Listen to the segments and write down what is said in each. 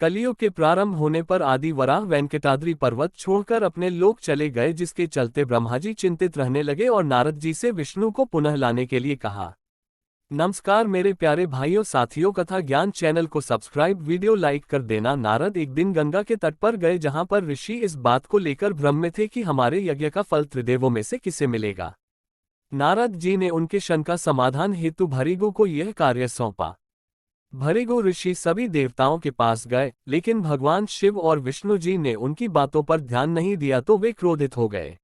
कलियुग के प्रारंभ होने पर आदि वराह वेंकटाद्रि पर्वत छोड़कर अपने लोक चले गए, जिसके चलते ब्रह्माजी चिंतित रहने लगे और नारद जी से विष्णु को पुनः लाने के लिए कहा। नमस्कार मेरे प्यारे भाइयों साथियों, कथा ज्ञान चैनल को सब्सक्राइब, वीडियो लाइक कर देना। नारद एक दिन गंगा के तट पर गए, जहां पर ऋषि इस बात को लेकर भ्रम में थे कि हमारे यज्ञ का फल त्रिदेवों में से किसे मिलेगा। नारद जी ने उनके शंका समाधान हेतु भृगु को यह कार्य सौंपा। भृगु ऋषि सभी देवताओं के पास गए, लेकिन भगवान शिव और विष्णु जी ने उनकी बातों पर ध्यान नहीं दिया तो वे क्रोधित हो गए।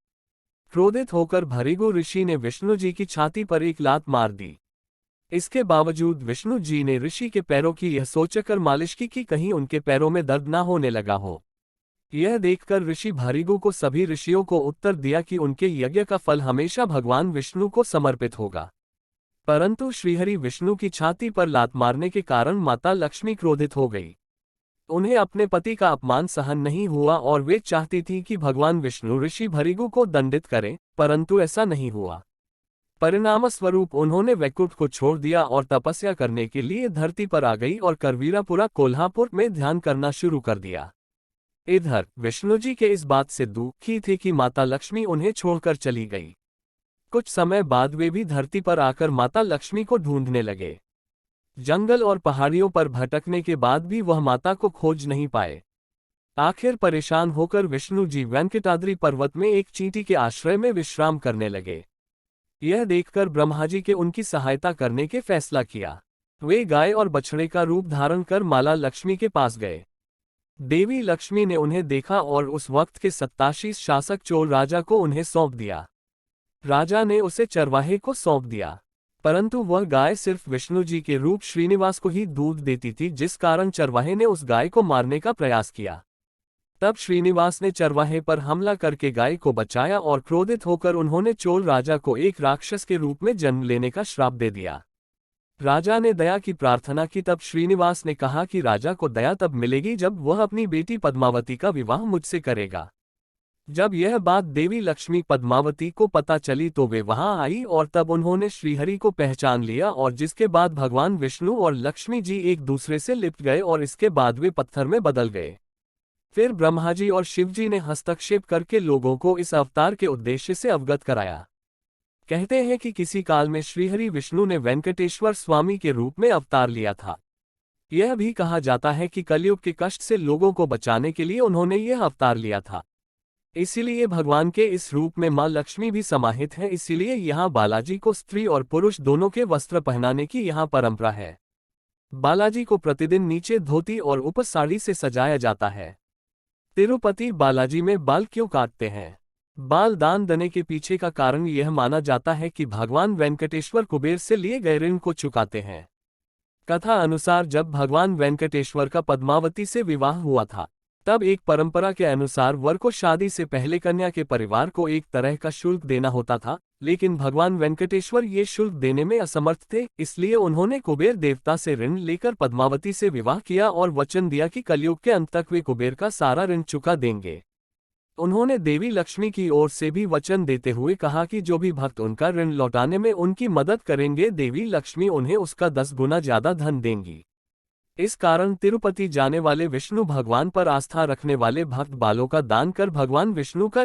क्रोधित होकर भृगु ऋषि ने विष्णु जी की छाती पर एक लात मार दी। इसके बावजूद विष्णु जी ने ऋषि के पैरों की यह सोचकर मालिश की कि कहीं उनके पैरों में दर्द ना होने लगा हो। यह देखकर ऋषि भृगु को सभी ऋषियों को उत्तर दिया कि उनके यज्ञ का फल हमेशा भगवान विष्णु को समर्पित होगा। परंतु श्रीहरि विष्णु की छाती पर लात मारने के कारण माता लक्ष्मी क्रोधित हो गई। उन्हें अपने पति का अपमान सहन नहीं हुआ और वे चाहती थी कि भगवान विष्णु ऋषि भृगु को दंडित करें, परंतु ऐसा नहीं हुआ। परिणामस्वरूप उन्होंने वैकुंठ को छोड़ दिया और तपस्या करने के लिए धरती पर आ गई और करवीरापुरा कोल्हापुर में ध्यान करना शुरू कर दिया। इधर विष्णु जी के इस बात से दुखी थे कि माता लक्ष्मी उन्हें छोड़कर चली गई। कुछ समय बाद वे भी धरती पर आकर माता लक्ष्मी को ढूंढने लगे। जंगल और पहाड़ियों पर भटकने के बाद भी वह माता को खोज नहीं पाए। आखिर परेशान होकर विष्णु जी वेंकटाद्रि पर्वत में एक चींटी के आश्रय में विश्राम करने लगे। यह देखकर ब्रह्माजी के उनकी सहायता करने के फैसला किया। वे गाय और बछड़े का रूप धारण कर माला लक्ष्मी के पास गए। देवी लक्ष्मी ने उन्हें देखा और उस वक्त के सत्ताशीष शासक चोल राजा को उन्हें सौंप दिया। राजा ने उसे चरवाहे को सौंप दिया, परंतु वह गाय सिर्फ विष्णु जी के रूप श्रीनिवास को ही दूध देती थी, जिस कारण चरवाहे ने उस गाय को मारने का प्रयास किया। तब श्रीनिवास ने चरवाहे पर हमला करके गाय को बचाया और क्रोधित होकर उन्होंने चोल राजा को एक राक्षस के रूप में जन्म लेने का श्राप दे दिया। राजा ने दया की प्रार्थना की, तब श्रीनिवास ने कहा कि राजा को दया तब मिलेगी जब वह अपनी बेटी पद्मावती का विवाह मुझसे करेगा। जब यह बात देवी लक्ष्मी पद्मावती को पता चली तो वे वहां आई और तब उन्होंने श्रीहरि को पहचान लिया, और जिसके बाद भगवान विष्णु और लक्ष्मी जी एक दूसरे से लिपट गए और इसके बाद वे पत्थर में बदल गए। फिर ब्रह्माजी और शिवजी ने हस्तक्षेप करके लोगों को इस अवतार के उद्देश्य से अवगत कराया। कहते हैं कि किसी काल में श्रीहरि विष्णु ने वेंकटेश्वर स्वामी के रूप में अवतार लिया था। यह भी कहा जाता है कि कलयुग के कष्ट से लोगों को बचाने के लिए उन्होंने यह अवतार लिया था। इसीलिए भगवान के इस रूप में मां लक्ष्मी भी समाहित है। इसीलिए यहाँ बालाजी को स्त्री और पुरुष दोनों के वस्त्र पहनाने की यहाँ परंपरा है। बालाजी को प्रतिदिन नीचे धोती और ऊपर साड़ी से सजाया जाता है। तिरुपति बालाजी में बाल क्यों काटते हैं? बाल दान देने के पीछे का कारण यह माना जाता है कि भगवान वेंकटेश्वर कुबेर से लिए गए ऋण को चुकाते हैं। कथा अनुसार जब भगवान वेंकटेश्वर का पद्मावती से विवाह हुआ था, तब एक परंपरा के अनुसार वर को शादी से पहले कन्या के परिवार को एक तरह का शुल्क देना होता था, लेकिन भगवान वेंकटेश्वर ये शुल्क देने में असमर्थ थे। इसलिए उन्होंने कुबेर देवता से ऋण लेकर पद्मावती से विवाह किया और वचन दिया कि कलयुग के अंत तक वे कुबेर का सारा ऋण चुका देंगे। उन्होंने देवी लक्ष्मी की ओर से भी वचन देते हुए कहा कि जो भी भक्त उनका ऋण लौटाने में उनकी मदद करेंगे, देवी लक्ष्मी उन्हें उसका 10 गुना ज्यादा धन देंगी। इस कारण तिरुपति जाने वाले विष्णु भगवान पर आस्था रखने वाले भक्त बालों का दान कर भगवान विष्णु का